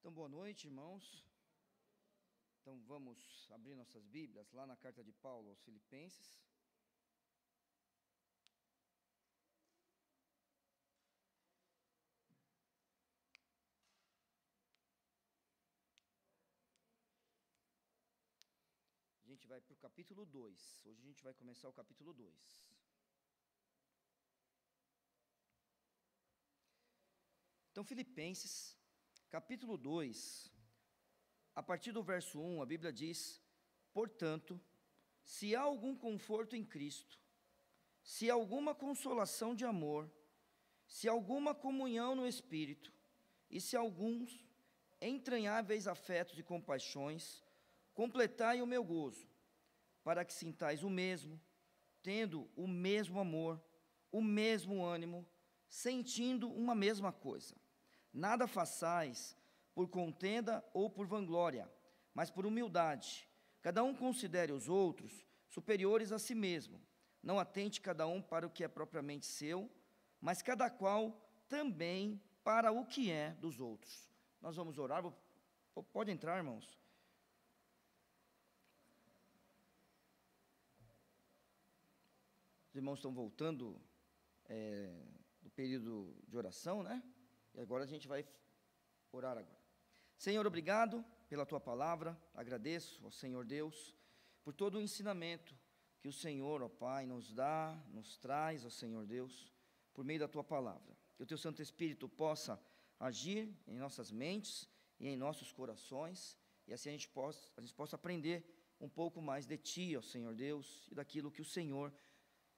Então, boa noite, irmãos. Então, vamos abrir nossas Bíblias lá na carta de Paulo aos Filipenses. A gente vai para o capítulo 2. Hoje a gente vai começar o capítulo 2. Então, Filipenses, capítulo 2, a partir do verso 1, a Bíblia diz: portanto, se há algum conforto em Cristo, se há alguma consolação de amor, se há alguma comunhão no Espírito, e se há alguns entranháveis afetos e compaixões, completai o meu gozo, para que sintais o mesmo, tendo o mesmo amor, o mesmo ânimo, sentindo uma mesma coisa. Nada façais por contenda ou por vanglória, mas por humildade. Cada um considere os outros superiores a si mesmo. Não atente cada um para o que é propriamente seu, mas cada qual também para o que é dos outros. Nós vamos orar. Pode entrar, irmãos. Os irmãos estão voltando do período de oração, né? E agora a gente vai orar agora. Senhor, obrigado pela Tua palavra. Agradeço ao Senhor Deus por todo o ensinamento que o Senhor, ó Pai, nos dá, nos traz, ó Senhor Deus, por meio da Tua palavra. Que o Teu Santo Espírito possa agir em nossas mentes e em nossos corações, e assim a gente possa aprender um pouco mais de Ti, ó Senhor Deus, e daquilo que o Senhor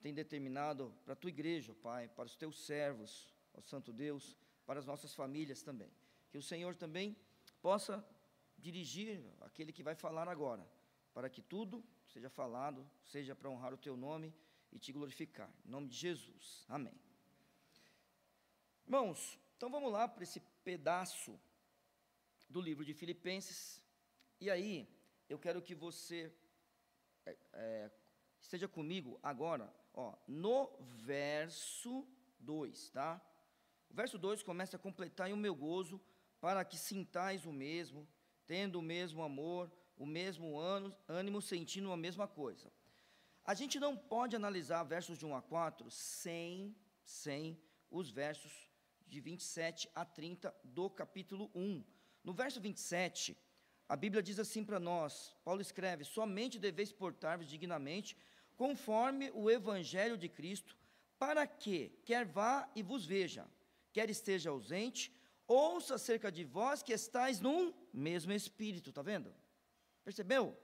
tem determinado para a Tua igreja, ó Pai, para os Teus servos, ó Santo Deus, para as nossas famílias também. Que o Senhor também possa dirigir aquele que vai falar agora, para que tudo seja falado, seja para honrar o Teu nome e Te glorificar. Em nome de Jesus. Amém. Irmãos, então vamos lá para esse pedaço do livro de Filipenses. E aí, eu quero que você esteja comigo agora, no verso 2, tá? O verso 2 começa a completar: o meu gozo, para que sintais o mesmo, tendo o mesmo amor, o mesmo ânimo, sentindo a mesma coisa. A gente não pode analisar versos de 1 a 4 sem os versos de 27 a 30 do capítulo 1. No verso 27, a Bíblia diz assim para nós, Paulo escreve: somente deveis portar-vos dignamente, conforme o Evangelho de Cristo, para que, quer vá e vos veja, quer esteja ausente, ouça acerca de vós que estáis num mesmo Espírito. Está vendo? Percebeu?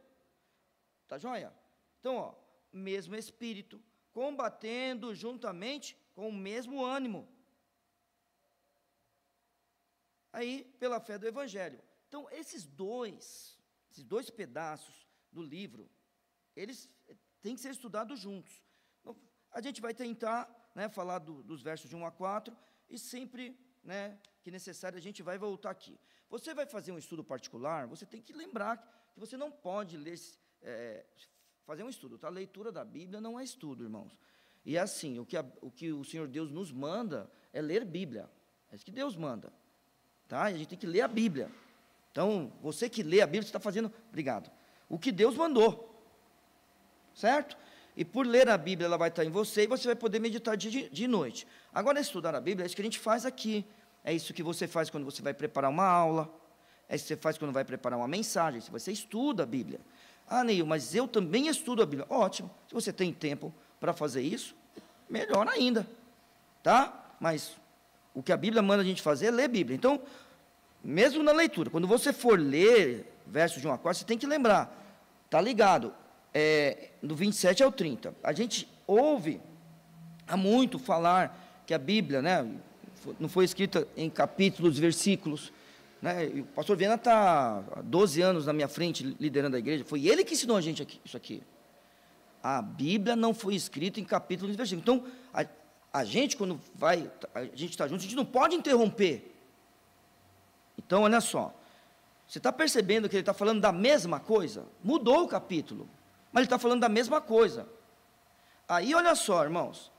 Está joia? Então, mesmo Espírito, combatendo juntamente com o mesmo ânimo. Aí, pela fé do Evangelho. Então, esses dois pedaços do livro, eles têm que ser estudados juntos. Então, a gente vai tentar, falar dos versos de 1 a 4, e sempre, que necessário, a gente vai voltar aqui. Você vai fazer um estudo particular, você tem que lembrar que você não pode ler, fazer um estudo, tá? A leitura da Bíblia não é estudo, irmãos. E é assim, o que o Senhor Deus nos manda é ler Bíblia. É isso que Deus manda, tá? E a gente tem que ler a Bíblia. Então, você que lê a Bíblia, você está fazendo, obrigado, o que Deus mandou, certo? E por ler a Bíblia, ela vai estar em você, e você vai poder meditar de noite. Agora, estudar a Bíblia é isso que a gente faz aqui. É isso que você faz quando você vai preparar uma aula, é isso que você faz quando vai preparar uma mensagem, se você estuda a Bíblia. Ah, Neil, mas eu também estudo a Bíblia. Ótimo, se você tem tempo para fazer isso, melhor ainda, tá? Mas o que a Bíblia manda a gente fazer é ler a Bíblia. Então, mesmo na leitura, quando você for ler versos de 1 a 4, você tem que lembrar, tá ligado? Do 27 ao 30, a gente ouve há muito falar que a Bíblia, não foi escrita em capítulos, versículos, e o pastor Viana está há 12 anos na minha frente, liderando a igreja, foi ele que ensinou a gente isso aqui. A Bíblia não foi escrita em capítulos e versículos. Então, a gente, quando a gente está junto, a gente não pode interromper. Então, olha só, você está percebendo que ele está falando da mesma coisa? Mudou o capítulo, mas ele está falando da mesma coisa. Aí, olha só, irmãos,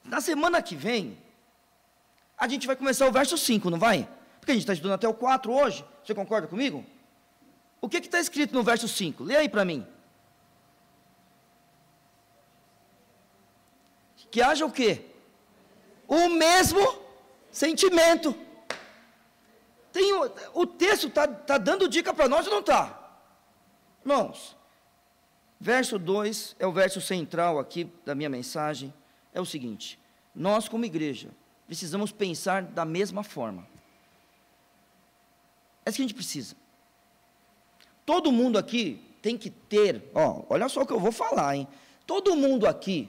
na semana que vem, a gente vai começar o verso 5, não vai? Porque Porque a gente está estudando até o 4 hoje. Você concorda comigo? O que está escrito no verso 5? Lê aí para mim. Que haja o quê? O mesmo sentimento. O texto está dando dica para nós ou não está? Irmãos, verso 2 é o verso central aqui da minha mensagem. É o seguinte: nós como igreja precisamos pensar da mesma forma. É isso que a gente precisa. Todo mundo aqui tem que ter, olha só o que eu vou falar, hein? Todo mundo aqui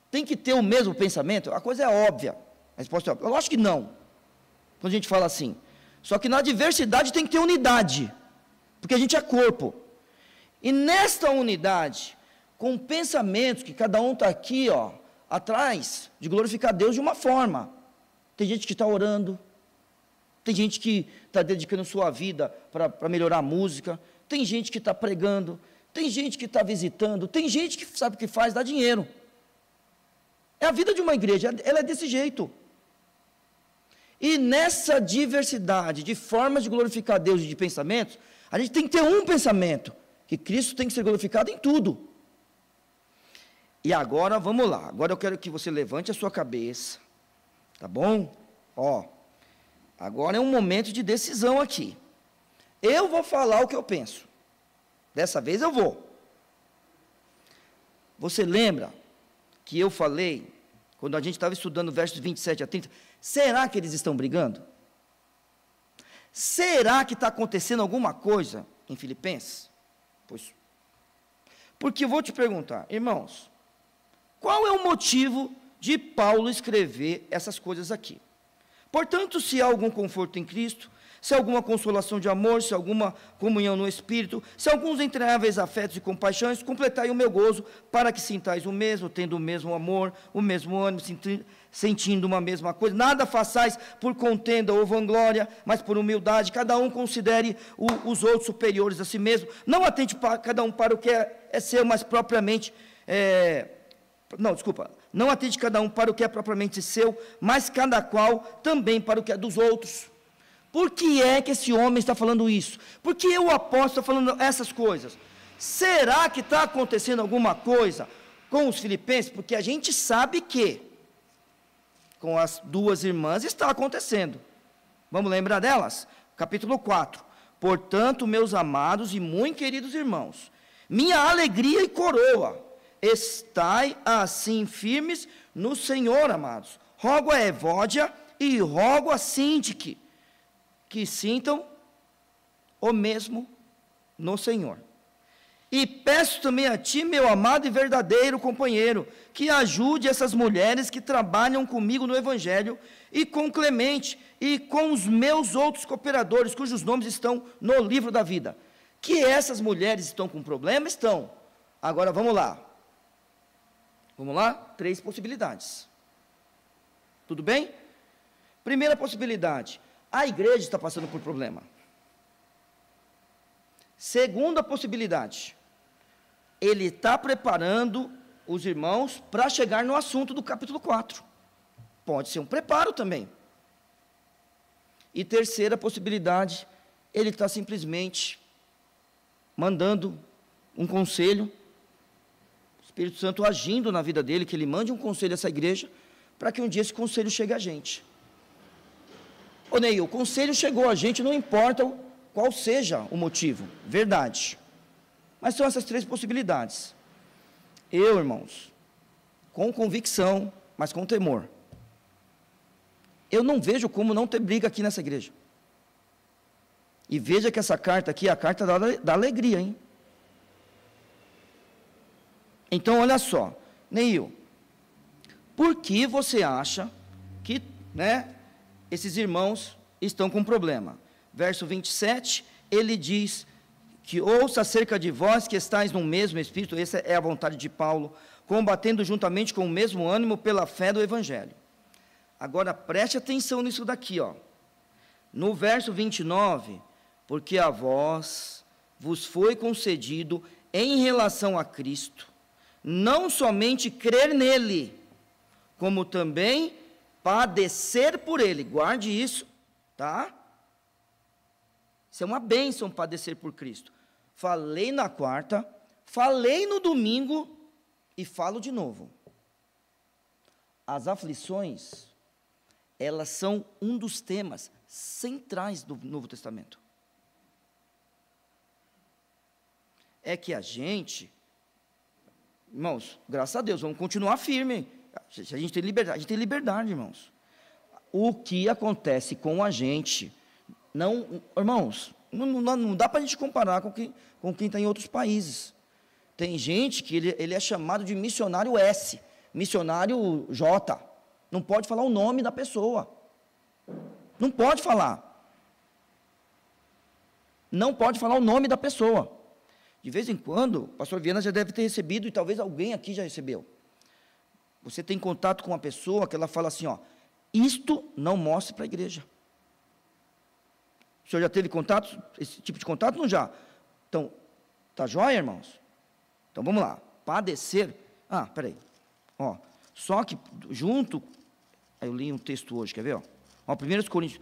tem que ter o mesmo pensamento? A coisa é óbvia. A resposta é óbvia. Eu acho que não. Quando a gente fala assim. Só que na diversidade tem que ter unidade. Porque a gente é corpo. E nesta unidade, com pensamentos que cada um está aqui, atrás de glorificar Deus de uma forma. Tem gente que está orando. Tem gente que está dedicando sua vida para melhorar a música. Tem gente que está pregando. Tem gente que está visitando. Tem gente que sabe o que faz, dá dinheiro. É a vida de uma igreja, ela é desse jeito. E nessa diversidade de formas de glorificar Deus e de pensamentos, a gente tem que ter um pensamento, que Cristo tem que ser glorificado em tudo. E agora, vamos lá. Agora eu quero que você levante a sua cabeça, tá bom? Agora é um momento de decisão aqui. Eu vou falar o que eu penso. Dessa vez eu vou. Você lembra que eu falei, quando a gente estava estudando versos 27 a 30, será que eles estão brigando? Será que está acontecendo alguma coisa em Filipenses? Pois, porque eu vou te perguntar, irmãos, qual é o motivo de Paulo escrever essas coisas aqui? Portanto, se há algum conforto em Cristo, se há alguma consolação de amor, se há alguma comunhão no Espírito, se há alguns entranháveis afetos e compaixões, completai o meu gozo, para que sintais o mesmo, tendo o mesmo amor, o mesmo ânimo, sentindo uma mesma coisa. Nada façais por contenda ou vanglória, mas por humildade. Cada um considere os outros superiores a si mesmo. Não atente cada um para o que é seu, mas propriamente... Não atente cada um para o que é propriamente seu, mas cada qual também para o que é dos outros. Por que é que esse homem está falando isso? Por que o apóstolo está falando essas coisas? Será que está acontecendo alguma coisa com os filipenses? Porque a gente sabe que com as duas irmãs está acontecendo. Vamos lembrar delas? Capítulo 4. Portanto, meus amados e muito queridos irmãos, minha alegria e coroa, estai assim firmes no Senhor, amados. Rogo a Evódia e rogo a Síntique, que sintam o mesmo no Senhor. E peço também a ti, meu amado e verdadeiro companheiro, que ajude essas mulheres que trabalham comigo no Evangelho, e com Clemente, e com os meus outros cooperadores, cujos nomes estão no livro da vida. Que essas mulheres estão com problema? Estão. Agora, vamos lá. Vamos lá? 3 possibilidades. Tudo bem? Primeira possibilidade. A igreja está passando por problema. Segunda possibilidade. Ele está preparando os irmãos para chegar no assunto do capítulo 4. Pode ser um preparo também. E terceira possibilidade, ele está simplesmente mandando um conselho, o Espírito Santo agindo na vida dele, que ele mande um conselho a essa igreja, para que um dia esse conselho chegue a gente. Ô Ney, o conselho chegou a gente, não importa qual seja o motivo, verdade. Mas são essas 3 possibilidades. Eu, irmãos, com convicção, mas com temor, eu não vejo como não ter briga aqui nessa igreja. E veja que essa carta aqui é a carta da alegria, hein? Então, olha só, Neil, por que você acha que, esses irmãos estão com problema? Verso 27, ele diz que ouça acerca de vós que estáis no mesmo Espírito, essa é a vontade de Paulo, combatendo juntamente com o mesmo ânimo pela fé do Evangelho. Agora, preste atenção nisso daqui, no verso 29, porque a vós vos foi concedido em relação a Cristo, não somente crer nele, como também padecer por ele. Guarde isso, tá? Isso é uma bênção padecer por Cristo. Falei na quarta, falei no domingo e falo de novo. As aflições, elas são um dos temas centrais do Novo Testamento. É que a gente, irmãos, graças a Deus, vamos continuar firme. A gente tem liberdade, irmãos. O que acontece com a gente, não, irmãos, não dá para a gente comparar com quem está em outros países. Tem gente que ele é chamado de missionário S, missionário J. Não pode falar o nome da pessoa. Não pode falar. Não pode falar o nome da pessoa. De vez em quando, o pastor Viana já deve ter recebido, e talvez alguém aqui já recebeu. Você tem contato com uma pessoa que ela fala assim, ó, isto não mostre para a igreja. O senhor já teve contato, esse tipo de contato? Não já? Então, tá joia, irmãos? Então, vamos lá. Padecer. Peraí. Ó, só que junto, aí eu li um texto hoje, quer ver? Ó, 1 Coríntios,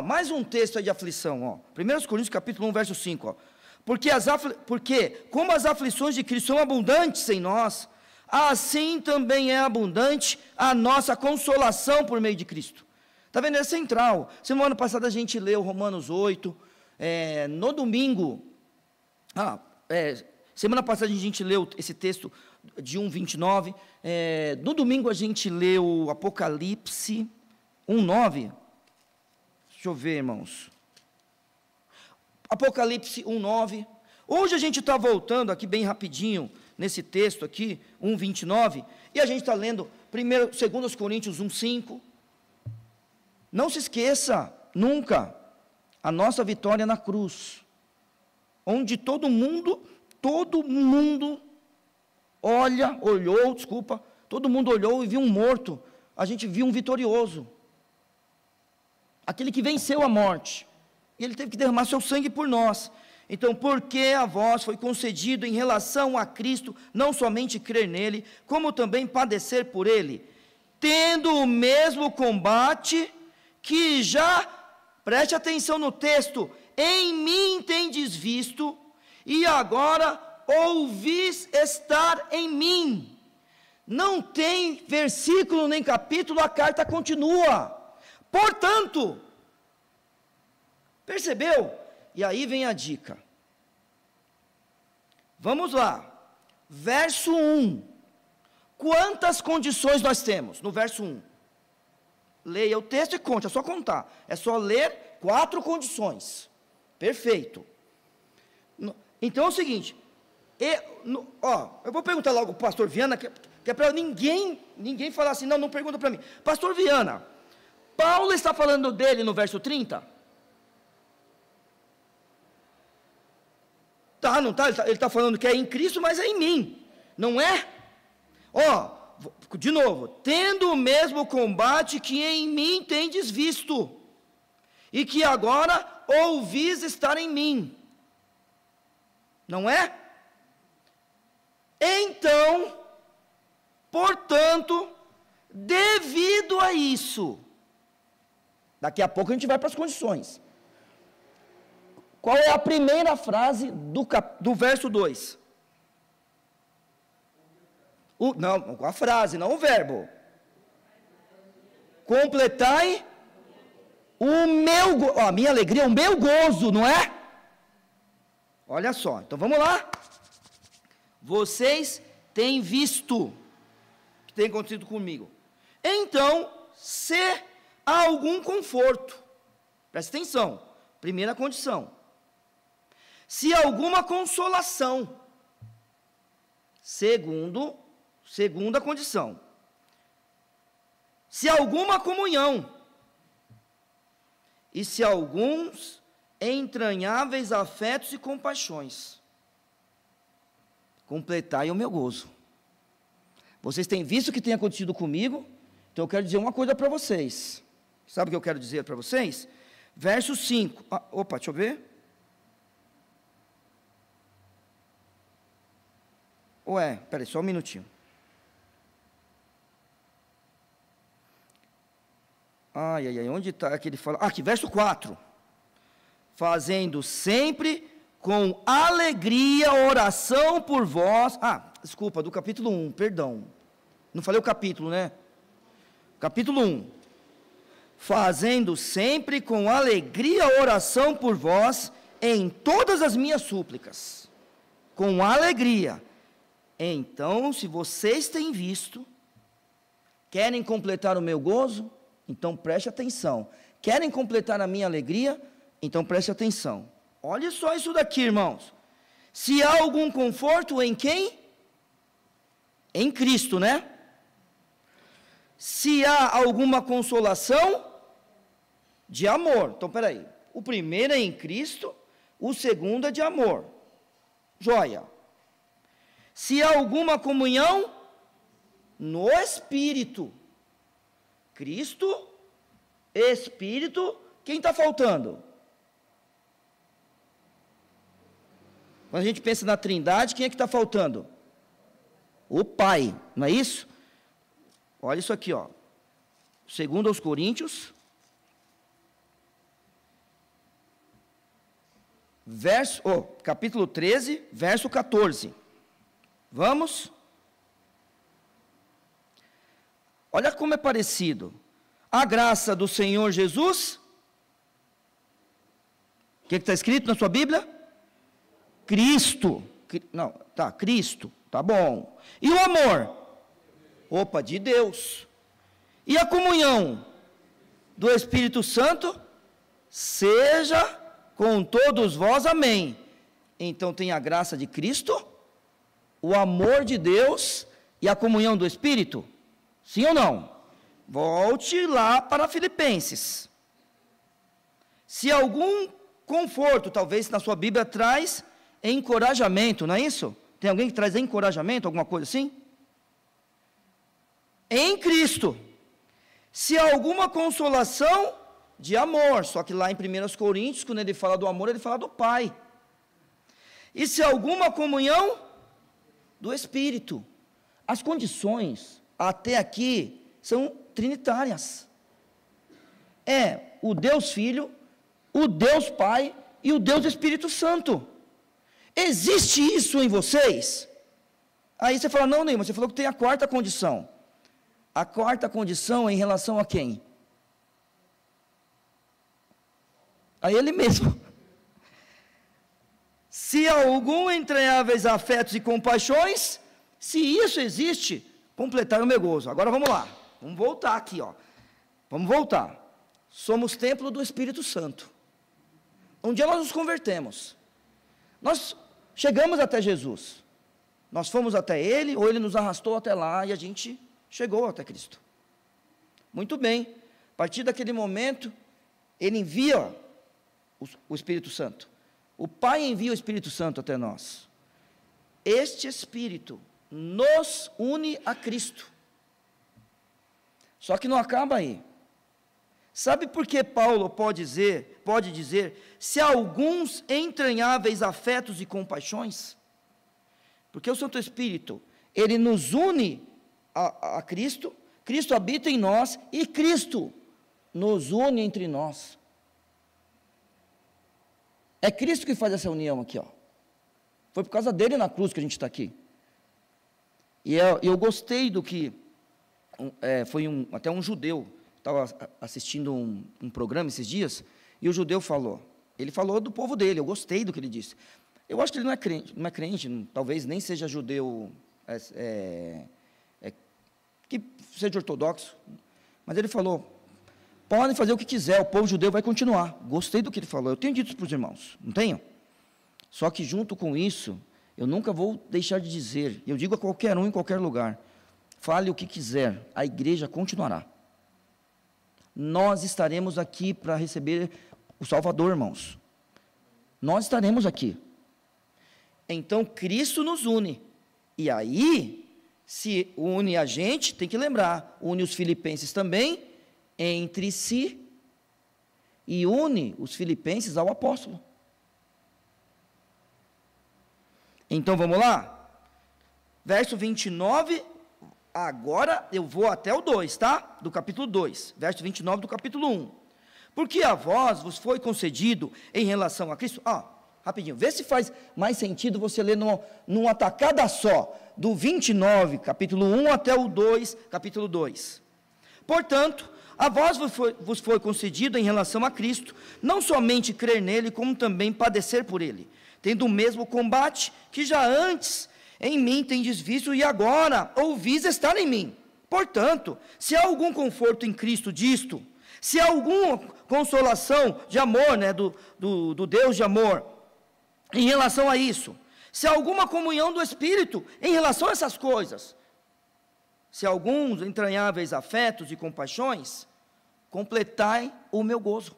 mais um texto aí de aflição, ó. 1 Coríntios capítulo 1, verso 5, ó. Porque como as aflições de Cristo são abundantes em nós, assim também é abundante a nossa consolação por meio de Cristo. Está vendo? É central. Semana passada a gente leu Romanos 8, no domingo, semana passada a gente leu esse texto de 1:29, no domingo a gente leu Apocalipse 1:9, deixa eu ver, irmãos, Apocalipse 1:9, hoje a gente está voltando aqui bem rapidinho, nesse texto aqui, 1:29, e a gente está lendo 2 Coríntios 1:5, não se esqueça, nunca, a nossa vitória na cruz, onde todo mundo olhou e viu um morto, a gente viu um vitorioso, aquele que venceu a morte, e ele teve que derramar seu sangue por nós. Então, porque a vós foi concedido em relação a Cristo, não somente crer nele, como também padecer por ele, tendo o mesmo combate que já, preste atenção no texto, em mim tendes visto, e agora ouvis estar em mim. Não tem versículo nem capítulo, a carta continua. Portanto, percebeu? E aí vem a dica. Vamos lá. Verso 1. Quantas condições nós temos? No verso 1. Leia o texto e conte, é só contar. É só ler 4 condições. Perfeito. Então é o seguinte. Eu vou perguntar logo para o pastor Viana, que é para ninguém falar assim, não pergunta para mim. Pastor Viana, Paulo está falando dele no verso 30? Não está, ele está falando que é em Cristo, mas é em mim, não é? De novo, tendo o mesmo combate que em mim tendes visto, e que agora ouvis estar em mim, não é? Então, portanto, devido a isso, daqui a pouco a gente vai para as condições. Qual é a primeira frase do verso 2? Não, a frase, não o verbo. Completai a minha alegria, o meu gozo, não é? Olha só, então vamos lá. Vocês têm visto que tem acontecido comigo. Então, se há algum conforto, presta atenção, primeira condição. Se há alguma consolação, segunda condição. Se há alguma comunhão, e se há alguns entranháveis afetos e compaixões, completai o meu gozo. Vocês têm visto o que tem acontecido comigo, então eu quero dizer uma coisa para vocês. Sabe o que eu quero dizer para vocês? Verso 5. Deixa eu ver. Peraí, só um minutinho. Onde está que ele fala? Aqui, verso 4. fazendo sempre com alegria oração por vós. Desculpa, do capítulo 1, perdão. Não falei o capítulo, né? Capítulo 1. Fazendo sempre com alegria oração por vós em todas as minhas súplicas. Com alegria. Então, se vocês têm visto, querem completar o meu gozo? Então preste atenção. Querem completar a minha alegria? Então preste atenção. Olha só isso daqui, irmãos. Se há algum conforto em quem? Em Cristo, né? Se há alguma consolação, de amor. Então, peraí. O primeiro é em Cristo, o segundo é de amor. Joia. Se há alguma comunhão, no Espírito. Cristo, Espírito, quem está faltando? Quando a gente pensa na Trindade, quem é que está faltando? O Pai, não é isso? Olha isso aqui, ó. Segundo aos Coríntios, capítulo 13, verso 14. Vamos? Olha como é parecido. A graça do Senhor Jesus. O que está escrito na sua Bíblia? Cristo. Não, tá, Cristo. Tá bom. E o amor? Opa, de Deus. E a comunhão do Espírito Santo? Seja com todos vós, amém. Então tem a graça de Cristo, o amor de Deus e a comunhão do Espírito? Sim ou não? Volte lá para Filipenses. Se algum conforto, talvez na sua Bíblia traz encorajamento, não é isso? Tem alguém que traz encorajamento, alguma coisa assim? Em Cristo. Se há alguma consolação, de amor, só que lá em 1 Coríntios, quando ele fala do amor, ele fala do Pai. E se há alguma comunhão, do Espírito. As condições, até aqui, são trinitárias. É o Deus Filho, o Deus Pai e o Deus Espírito Santo. Existe isso em vocês? Aí você fala, não, Neymar, você falou que tem a quarta condição. A quarta condição é em relação a quem? A ele mesmo. Se há algum entranháveis afetos e compaixões, se isso existe, completar o meu gozo. Agora vamos lá, vamos voltar aqui, ó. Vamos voltar. Somos templo do Espírito Santo. Um dia nós nos convertemos. Nós chegamos até Jesus. Nós fomos até Ele, ou Ele nos arrastou até lá, e a gente chegou até Cristo. Muito bem. A partir daquele momento, Ele envia o Espírito Santo. O Pai envia o Espírito Santo até nós. Este Espírito nos une a Cristo. Só que não acaba aí. Sabe por que Paulo pode dizer, se há alguns entranháveis afetos e compaixões? Porque o Santo Espírito, ele nos une a Cristo, Cristo habita em nós, e Cristo nos une entre nós. É Cristo que faz essa união aqui, ó. Foi por causa dele na cruz que a gente está aqui. E eu gostei do que, até um judeu, estava assistindo um programa esses dias, e o judeu falou, ele falou do povo dele, eu gostei do que ele disse. Eu acho que ele não é crente, talvez nem seja judeu, que seja ortodoxo, mas ele falou, podem fazer o que quiser, o povo judeu vai continuar. Gostei do que ele falou, eu tenho dito para os irmãos, não tenho? Só que junto com isso, eu nunca vou deixar de dizer, eu digo a qualquer um em qualquer lugar, fale o que quiser, a igreja continuará. Nós estaremos aqui para receber o Salvador, irmãos. Nós estaremos aqui. Então, Cristo nos une. E aí, se une a gente, tem que lembrar, une os filipenses também, entre si, e une os filipenses ao apóstolo. Então, vamos lá? Verso 29, agora eu vou até o 2, tá? Do capítulo 2, verso 29 do capítulo 1. Porque a vós vos foi concedido em relação a Cristo. Rapidinho, vê se faz mais sentido você ler numa tacada só, do 29, capítulo 1 até o 2, capítulo 2. Portanto, a vós vos foi concedido em relação a Cristo, não somente crer nele, como também padecer por ele, tendo o mesmo combate que já antes em mim tendes visto e agora ouvis estar em mim. Portanto, se há algum conforto em Cristo disto, se há alguma consolação de amor, né, do Deus de amor, em relação a isso, se há alguma comunhão do Espírito em relação a essas coisas, se há alguns entranháveis afetos e compaixões, completai o meu gozo.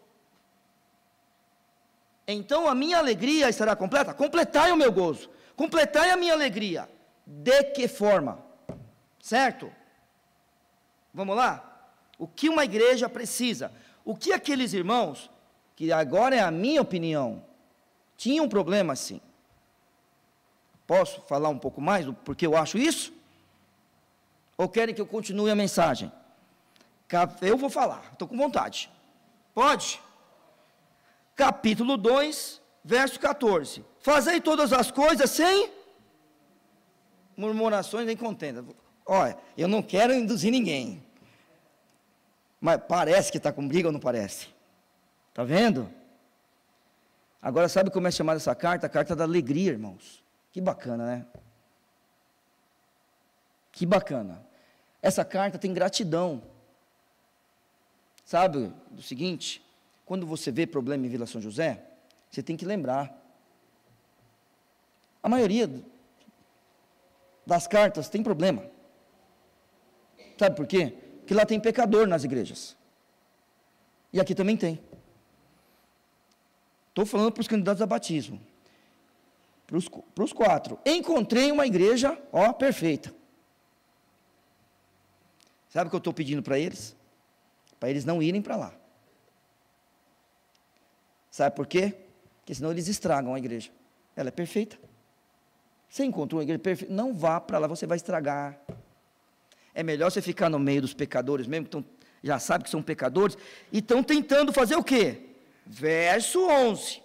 Então a minha alegria estará completa? Completai o meu gozo, completai a minha alegria. De que forma? Certo? Vamos lá? O que uma igreja precisa? O que aqueles irmãos, que agora é a minha opinião, tinham um problema sim. Posso falar um pouco mais do porquê eu acho isso? Ou querem que eu continue a mensagem? Eu vou falar, estou com vontade. Pode? Capítulo 2, verso 14. Fazei todas as coisas sem murmurações nem contendas. Olha, eu não quero induzir ninguém. Mas parece que está com briga ou não parece? Está vendo? Agora sabe como é chamada essa carta? A carta da alegria, irmãos. Que bacana, né? Que bacana. Essa carta tem gratidão. Sabe do seguinte? Quando você vê problema em Vila São José, você tem que lembrar. A maioria das cartas tem problema. Sabe por quê? Porque lá tem pecador nas igrejas. E aqui também tem. Estou falando para os candidatos a batismo. Para os 4. Encontrei uma igreja, perfeita. Sabe o que eu estou pedindo para eles? Para eles não irem para lá. Sabe por quê? Porque senão eles estragam a igreja. Ela é perfeita. Você encontrou uma igreja perfeita? Não vá para lá, você vai estragar. É melhor você ficar no meio dos pecadores mesmo, que já sabe que são pecadores, e estão tentando fazer o quê? Verso 11.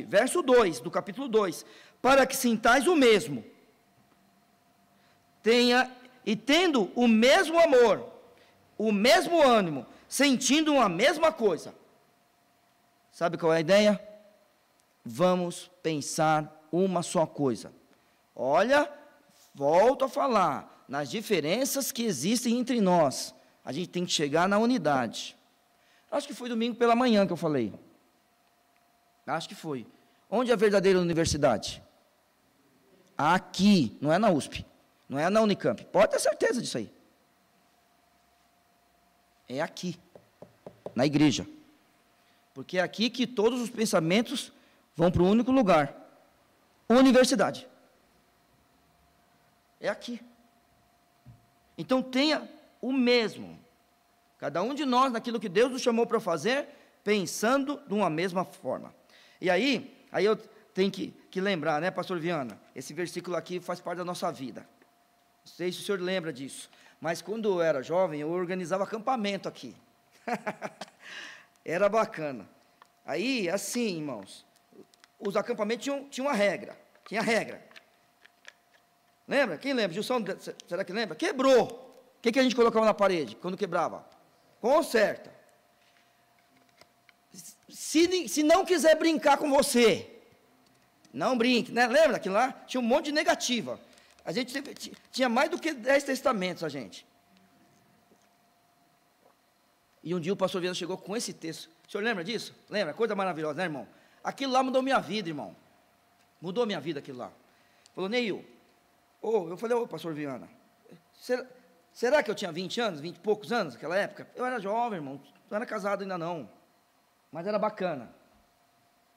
Verso 2, do capítulo 2. Para que sintais o mesmo. Tendo o mesmo amor, o mesmo ânimo, sentindo a mesma coisa. Sabe qual é a ideia? Vamos pensar uma só coisa. Olha, volto a falar, nas diferenças que existem entre nós, a gente tem que chegar na unidade. Acho que foi domingo pela manhã que eu falei. Acho que foi. Onde é a verdadeira universidade? Aqui, não é na USP, não é na Unicamp. Pode ter certeza disso aí. É aqui, na igreja. Porque é aqui que todos os pensamentos vão para o único lugar. Universidade. É aqui. Então tenha o mesmo. Cada um de nós naquilo que Deus nos chamou para fazer, pensando de uma mesma forma. E aí eu tenho que lembrar, né, pastor Viana? Esse versículo aqui faz parte da nossa vida. Não sei se o senhor lembra disso. Mas quando eu era jovem, eu organizava acampamento aqui. Era bacana. Aí, assim, irmãos, os acampamentos tinham uma regra. Tinha regra. Lembra? Quem lembra? Gilson, será que lembra? Quebrou. O que a gente colocava na parede quando quebrava? Conserta. Se não quiser brincar com você, não brinque, né? Lembra daquilo lá? Tinha um monte de negativa. A gente tinha mais do que 10 testamentos, a gente. E um dia o pastor Viana chegou com esse texto. O senhor lembra disso? Lembra? Coisa maravilhosa, né, irmão? Aquilo lá mudou minha vida, irmão. Mudou minha vida aquilo lá. Falou, Neil, eu falei, pastor Viana, será que eu tinha 20 anos, 20 e poucos anos naquela época? Eu era jovem, irmão, não era casado ainda não, mas era bacana.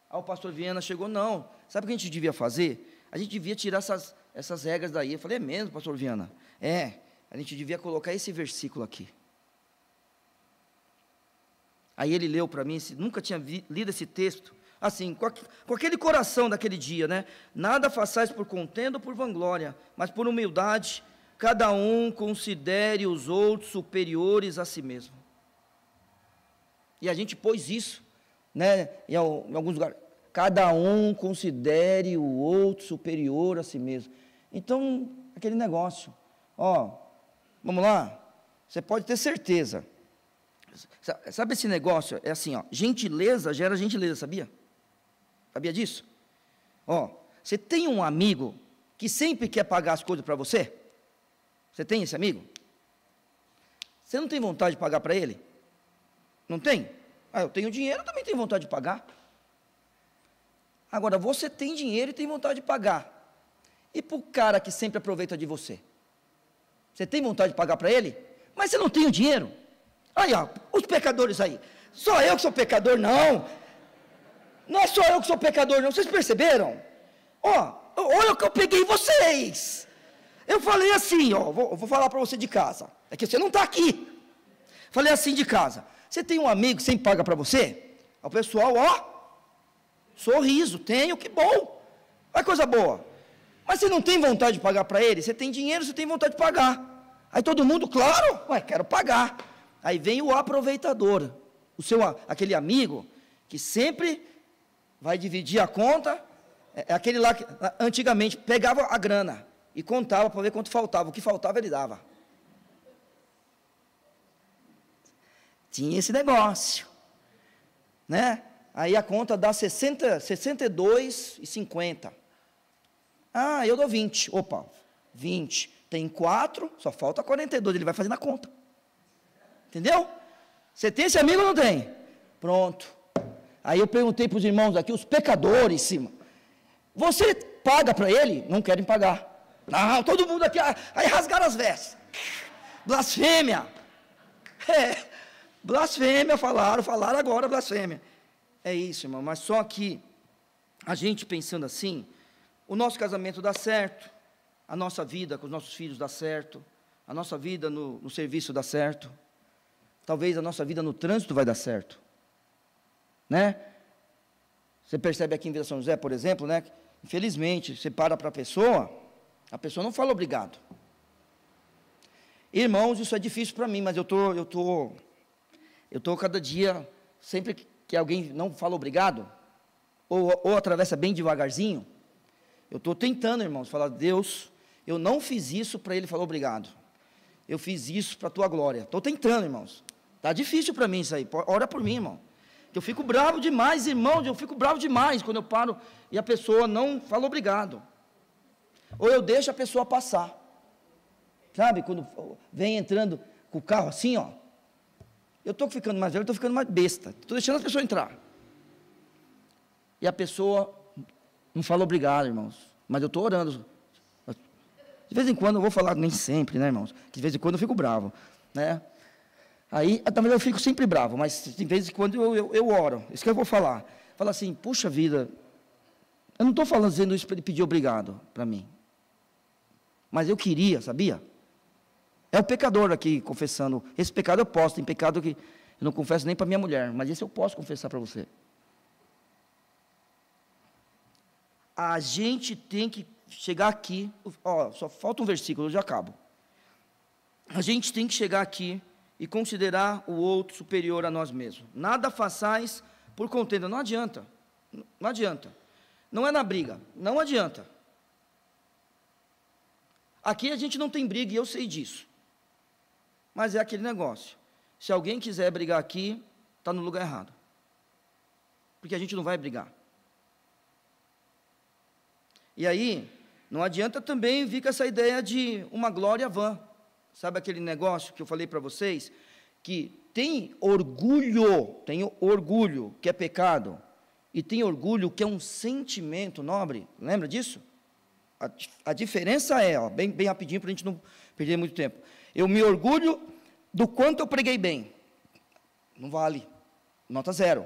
Aí o pastor Viana chegou, não, sabe o que a gente devia fazer? A gente devia tirar essas regras daí. Eu falei, é mesmo, pastor Viana? A gente devia colocar esse versículo aqui. Aí ele leu para mim, nunca tinha lido esse texto, assim, com aquele coração daquele dia, né? Nada façais por contenda ou por vanglória, mas por humildade, cada um considere os outros superiores a si mesmo. E a gente pôs isso, né, em alguns lugares. Cada um considere o outro superior a si mesmo. Então, aquele negócio, vamos lá, você pode ter certeza. Sabe esse negócio? É assim, gentileza gera gentileza, sabia? Sabia disso? Você tem um amigo que sempre quer pagar as coisas para você? Você tem esse amigo? Você não tem vontade de pagar para ele? Não tem? Eu tenho dinheiro, eu também tenho vontade de pagar. Agora, você tem dinheiro e tem vontade de pagar. E para o cara que sempre aproveita de você? Você tem vontade de pagar para ele? Mas você não tem o dinheiro. Aí, os pecadores aí. Só eu que sou pecador, não. Não é só eu que sou pecador, não. Vocês perceberam? Olha o que eu peguei vocês. Eu falei assim, vou falar para você de casa. É que você não está aqui. Falei assim de casa. Você tem um amigo que sempre paga para você? O pessoal, sorriso, tenho, que bom. Olha coisa boa. Mas você não tem vontade de pagar para ele? Você tem dinheiro, você tem vontade de pagar. Aí todo mundo, claro, quero pagar. Aí vem o aproveitador, aquele amigo que sempre vai dividir a conta, é aquele lá que antigamente pegava a grana e contava para ver quanto faltava, o que faltava ele dava. Tinha esse negócio, né? Aí a conta dá 62,50. Eu dou 20. Opa, 20. Tem 4, só falta 42, ele vai fazendo a conta. Entendeu? Você tem esse amigo ou não tem? Pronto. Aí eu perguntei para os irmãos aqui, os pecadores, cima. Você paga para ele? Não querem pagar. Não, todo mundo aqui, aí rasgaram as vestes. Blasfêmia. Blasfêmia, falaram agora blasfêmia. É isso, irmão, mas só que a gente pensando assim, o nosso casamento dá certo, a nossa vida com os nossos filhos dá certo, a nossa vida no serviço dá certo, talvez a nossa vida no trânsito vai dar certo, né? Você percebe aqui em Vila São José, por exemplo, né? Infelizmente, você para para a pessoa não fala obrigado. Irmãos, isso é difícil para mim, mas eu tô cada dia, sempre que alguém não fala obrigado, ou atravessa bem devagarzinho, eu estou tentando, irmãos, falar, Deus, eu não fiz isso para ele falar obrigado. Eu fiz isso para a tua glória. Estou tentando, irmãos. Está difícil para mim isso aí. Ora por mim, irmão. Eu fico bravo demais, irmão. Eu fico bravo demais quando eu paro e a pessoa não fala obrigado. Ou eu deixo a pessoa passar. Sabe, quando vem entrando com o carro assim, eu estou ficando mais velho, estou ficando mais besta. Estou deixando a pessoa entrar. E a pessoa não fala obrigado, irmãos. Mas eu estou orando. De vez em quando eu vou falar, nem sempre, né, irmãos? Que de vez em quando eu fico bravo, né? Aí, talvez eu fico sempre bravo, mas de vez em quando eu oro. Isso que eu vou falar. Fala assim, puxa vida, eu não estou dizendo isso para ele pedir obrigado para mim. Mas eu queria, sabia? É o pecador aqui confessando. Esse pecado eu posso, tem pecado que eu não confesso nem para minha mulher, mas esse eu posso confessar para você. A gente tem que chegar aqui, só falta um versículo, eu já acabo. A gente tem que chegar aqui e considerar o outro superior a nós mesmos. Nada façais por contenda, não adianta. Não adianta. Não é na briga, não adianta. Aqui a gente não tem briga e eu sei disso. Mas é aquele negócio. Se alguém quiser brigar aqui, está no lugar errado. Porque a gente não vai brigar. E aí, não adianta também vir com essa ideia de uma glória vã. Sabe aquele negócio que eu falei para vocês? Que tem orgulho, que é pecado, e tem orgulho que é um sentimento nobre. Lembra disso? A diferença é, bem rapidinho, para a gente não perder muito tempo. Eu me orgulho do quanto eu preguei bem. Não vale. Nota 0.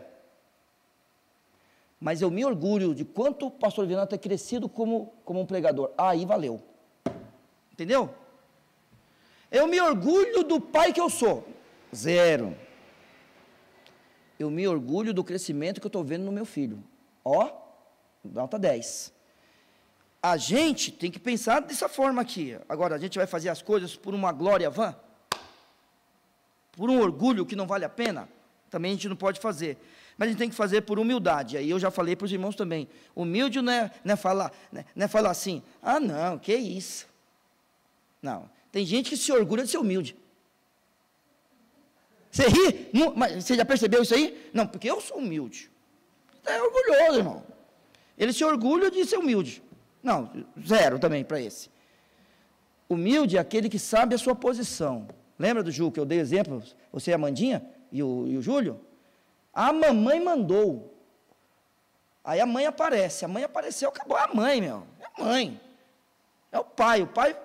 Mas eu me orgulho de quanto o pastor Viana tem crescido como um pregador. Aí valeu. Entendeu? Eu me orgulho do pai que eu sou. 0. Eu me orgulho do crescimento que eu estou vendo no meu filho. Nota 10. A gente tem que pensar dessa forma aqui. Agora, a gente vai fazer as coisas por uma glória vã? Por um orgulho que não vale a pena? também a gente não pode fazer. Mas a gente tem que fazer por humildade. Aí eu já falei para os irmãos também. Humilde não é falar assim, ah, não, que isso. Não. Tem gente que se orgulha de ser humilde. Você ri? Não, mas você já percebeu isso aí? Não, porque eu sou humilde. É orgulhoso, irmão. Ele se orgulha de ser humilde. Não, zero também para esse. Humilde é aquele que sabe a sua posição. Lembra do Ju, que eu dei exemplo? Você e a Mandinha e o Júlio? A mamãe mandou. Aí a mãe aparece. A mãe apareceu, acabou. É a mãe, meu. É a mãe. É o pai. O pai...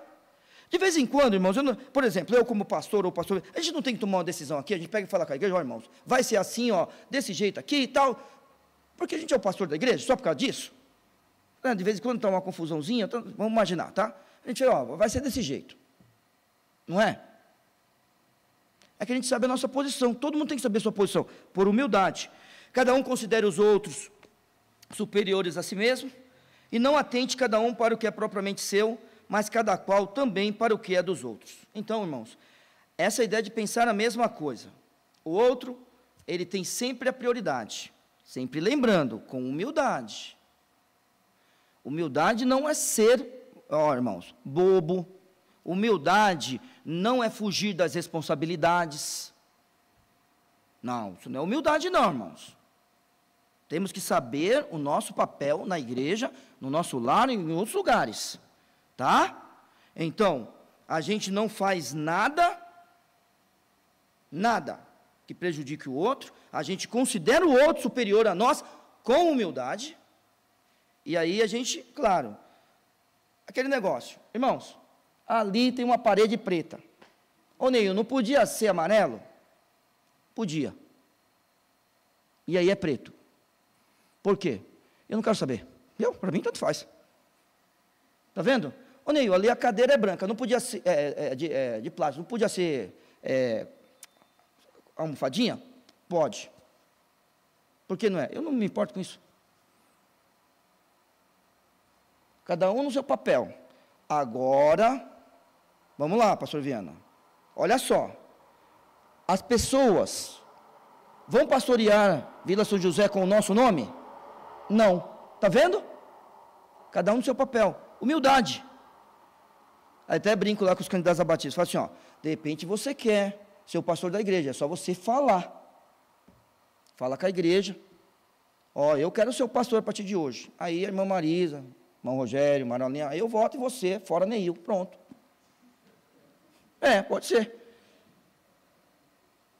De vez em quando, irmãos, por exemplo, eu como pastor ou pastor, a gente não tem que tomar uma decisão aqui, a gente pega e fala com a igreja, ó, irmãos, vai ser assim, ó, desse jeito aqui e tal, porque a gente é o pastor da igreja, só por causa disso. De vez em quando está uma confusãozinha, então, vamos imaginar, tá? A gente fala, ó, vai ser desse jeito. Não é? É que a gente sabe a nossa posição, todo mundo tem que saber a sua posição, por humildade. Cada um considere os outros superiores a si mesmo, e não atente cada um para o que é propriamente seu, mas cada qual também para o que é dos outros. Então, irmãos, essa ideia de pensar a mesma coisa. O outro, ele tem sempre a prioridade, sempre lembrando, com humildade. Humildade não é ser, ó, irmãos, bobo. Humildade não é fugir das responsabilidades. Não, isso não é humildade não, irmãos. Temos que saber o nosso papel na igreja, no nosso lar e em outros lugares. Tá? Então, a gente não faz nada que prejudique o outro, a gente considera o outro superior a nós com humildade, e aí a gente, claro, aquele negócio, irmãos, ali tem uma parede preta, ô Neil, não podia ser amarelo? Podia, e aí é preto, por quê? Eu não quero saber, para mim tanto faz, está vendo? Ô Neil, ali a cadeira é branca, não podia ser de plástico, não podia ser almofadinha? Pode. Por que não é? Eu não me importo com isso. Cada um no seu papel. Agora, vamos lá, pastor Viana. Olha só. As pessoas vão pastorear Vila São José com o nosso nome? Não. Está vendo? Cada um no seu papel. Humildade. Até brinco lá com os candidatos a batismo. Falo assim, ó, de repente você quer ser o pastor da igreja, é só você falar. Fala com a igreja. Ó, eu quero ser o pastor a partir de hoje. Aí a irmã Marisa, irmão Rogério, Marolinha, aí eu voto em você, fora Neil, pronto. Pode ser.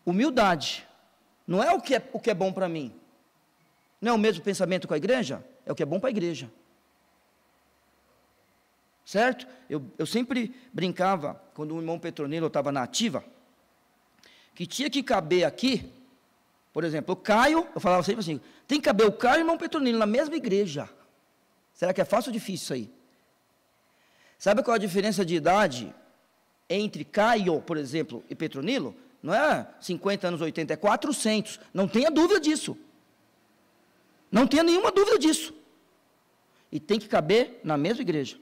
Humildade. Não é o que é bom para mim. Não é o mesmo pensamento com a igreja? É o que é bom para a igreja. Certo? Eu sempre brincava, quando o irmão Petronilo estava na ativa, que tinha que caber aqui, por exemplo, o Caio, eu falava sempre assim, tem que caber o Caio e o irmão Petronilo na mesma igreja. Será que é fácil ou difícil isso aí? Sabe qual é a diferença de idade entre Caio, por exemplo, e Petronilo? Não é 50 anos, 80, é 400. Não tenha dúvida disso. Não tenha nenhuma dúvida disso. E tem que caber na mesma igreja.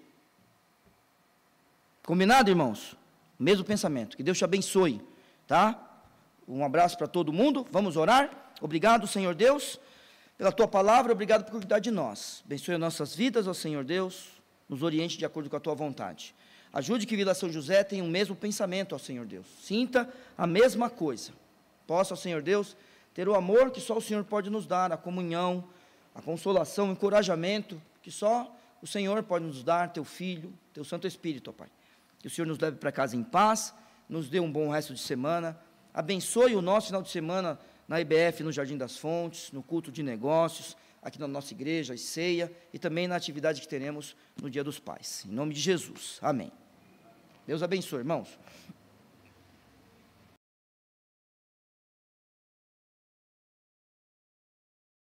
Combinado, irmãos? Mesmo pensamento. Que Deus te abençoe, tá? Um abraço para todo mundo. Vamos orar. Obrigado, Senhor Deus, pela tua palavra. Obrigado por cuidar de nós. Abençoe as nossas vidas, ó Senhor Deus. Nos oriente de acordo com a tua vontade. Ajude que Vila São José tenha o mesmo pensamento, ó Senhor Deus. Sinta a mesma coisa. Possa, ó Senhor Deus, ter o amor que só o Senhor pode nos dar, a comunhão, a consolação, o encorajamento, que só o Senhor pode nos dar, teu Filho, teu Santo Espírito, ó Pai. Que o Senhor nos leve para casa em paz, nos dê um bom resto de semana, abençoe o nosso final de semana na IBF, no Jardim das Fontes, no culto de negócios, aqui na nossa igreja, e ceia, e também na atividade que teremos no Dia dos Pais. Em nome de Jesus. Amém. Deus abençoe, irmãos.